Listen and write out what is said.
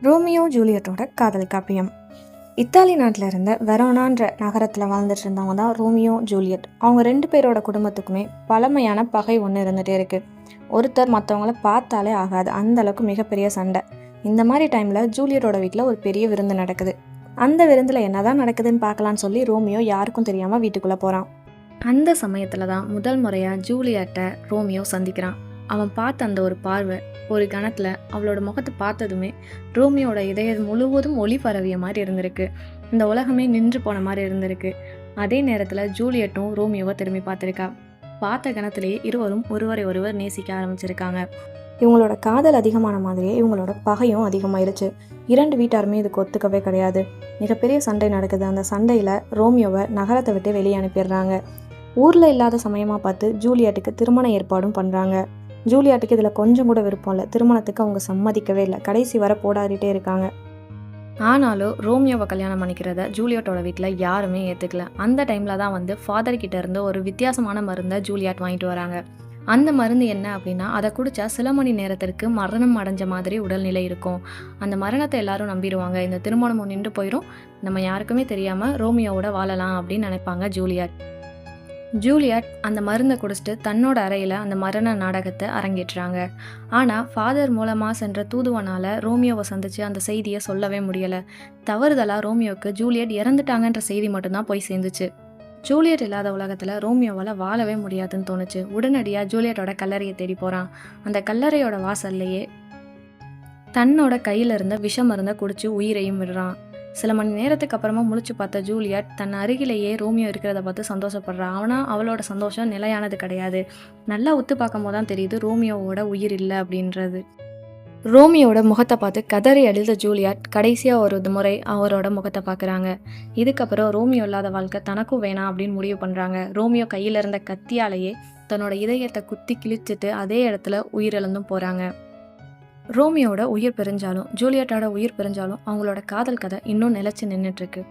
Romeo ஜூலியட்டோட காதல் காப்பியம். Italy நாட்டில் இருந்த வெரோனான்ற நகரத்தில் வாழ்ந்துட்டு இருந்தவங்க தான் ரோமியோ ஜூலியட். அவங்க 2 பேரோட குடும்பத்துக்குமே பழமையான பகை ஒன்று இருந்துகிட்டே இருக்குது. ஒருத்தர் மற்றவங்கள பார்த்தாலே ஆகாது, அந்த அளவுக்கு மிகப்பெரிய சண்டை. இந்த மாதிரி டைமில் ஜூலியட்டோட வீட்டில் ஒரு பெரிய விருந்து நடக்குது. அந்த விருந்தில் என்னதான் நடக்குதுன்னு பார்க்கலான்னு சொல்லி ரோமியோ யாருக்கும் தெரியாமல் வீட்டுக்குள்ளே போகிறான். அந்த சமயத்தில் தான் முதல் முறையாக ஜூலியட்டை ரோமியோ சந்திக்கிறான். அவன் பார்த்த அந்த ஒரு பார்வை, ஒரு கணத்தில் அவளோட முகத்தை பார்த்ததுமே ரோமியோட இதயம் முழுவதும் ஒளி பரவிய மாதிரி இருந்திருக்கு. இந்த உலகமே நின்று போன மாதிரி இருந்திருக்கு. அதே நேரத்தில் ஜூலியட்டும் ரோமியோவை திரும்பி பார்த்துருக்கா. பார்த்த கணத்திலேயே இருவரும் ஒருவரை ஒருவர் நேசிக்க ஆரம்பிச்சிருக்காங்க. இவங்களோட காதல் அதிகமான மாதிரியே இவங்களோட பகையும் அதிகமாயிருச்சு. 2 வீட்டாருமே இதுக்கு ஒத்துக்கவே கிடையாது. மிகப்பெரிய சண்டை நடக்குது. அந்த சண்டையில் ரோமியோவை நகரத்தை விட்டு வெளியே அனுப்பிடுறாங்க. ஊரில் இல்லாத சமயமாக பார்த்து ஜூலியட்டுக்கு திருமண ஏற்பாடும் பண்ணுறாங்க. ஜூலியட்டுக்கு இதில் கொஞ்சம் கூட விருப்பம் இல்லை. திருமணத்துக்கு அவங்க சம்மதிக்கவே இல்லை. கடைசி வர போராடிட்டே இருக்காங்க. ஆனாலும் ரோமியோவை கல்யாணம் பண்ணிக்கிறத ஜூலியட்டோட வீட்டில் யாருமே ஏற்றுக்கல. அந்த டைமில் தான் ஃபாதர்கிட்ட இருந்து ஒரு வித்தியாசமான மருந்தை ஜூலியட் வாங்கிட்டு வராங்க. அந்த மருந்து என்ன அப்படின்னா, அதை குடித்தா சில மணி நேரத்திற்கு மரணம் அடைஞ்ச மாதிரி உடல்நிலை இருக்கும். அந்த மரணத்தை எல்லாரும் நம்பிடுவாங்க. இந்த திருமணமும் நின்று போயிடும், நம்ம யாருக்குமே தெரியாமல் ரோமியோவோட வாழலாம் அப்படின்னு நினைப்பாங்க ஜூலியட் அந்த மருந்தை குடிச்சிட்டு தன்னோட அறையில் அந்த மரண நாடகத்தை அரங்கேற்றுறாங்க. ஆனால் ஃபாதர் மூலமாக சென்ற தூதுவனால் ரோமியோவை சந்தித்து அந்த செய்தியை சொல்லவே முடியலை. தவறுதலாக ரோமியோவுக்கு ஜூலியட் இறந்துட்டாங்கன்ற செய்தி மட்டும்தான் போய் சேர்ந்துச்சு. ஜூலியட் இல்லாத உலகத்தில் ரோமியோவால் வாழவே முடியாதுன்னு தோணுச்சு. உடனடியாக ஜூலியட்டோட கல்லறையை தேடி போகிறான். அந்த கல்லறையோட வாசல்லையே தன்னோட கையில் இருந்த விஷ மருந்தை குடிச்சு உயிரையும் விடுறான். சில மணி நேரத்துக்கு அப்புறமா முழிச்சு பார்த்த ஜூலியட் தன் அருகிலேயே ரோமியோ இருக்கிறத பார்த்து சந்தோஷப்படுறான். ஆனால் அவளோட சந்தோஷம் நிலையானது கிடையாது. நல்லா உத்து பார்க்கும் போது தான் தெரியுது ரோமியோவோட உயிர் இல்லை அப்படின்றது. ரோமியோட முகத்தை பார்த்து கதறி அழுத ஜூலியட் கடைசியாக ஒரு முறை அவரோட முகத்தை பார்க்குறாங்க. இதுக்கப்புறம் ரோமியோ இல்லாத வாழ்க்கை தனக்கும் வேணாம் அப்படின்னு முடிவு பண்ணுறாங்க. ரோமியோ கையில் இருந்த கத்தியாலேயே தன்னோட இதயத்தை குத்தி கிழிச்சிட்டு அதே இடத்துல உயிரிழந்தும் போகிறாங்க. ரோமியோட உயிர் பிரிஞ்சாலும் ஜூலியட்டோட உயிர் பிரிஞ்சாலும் அவங்களோட காதல் கதை இன்னும் நிலைச்சு நின்றுட்டுருக்கு.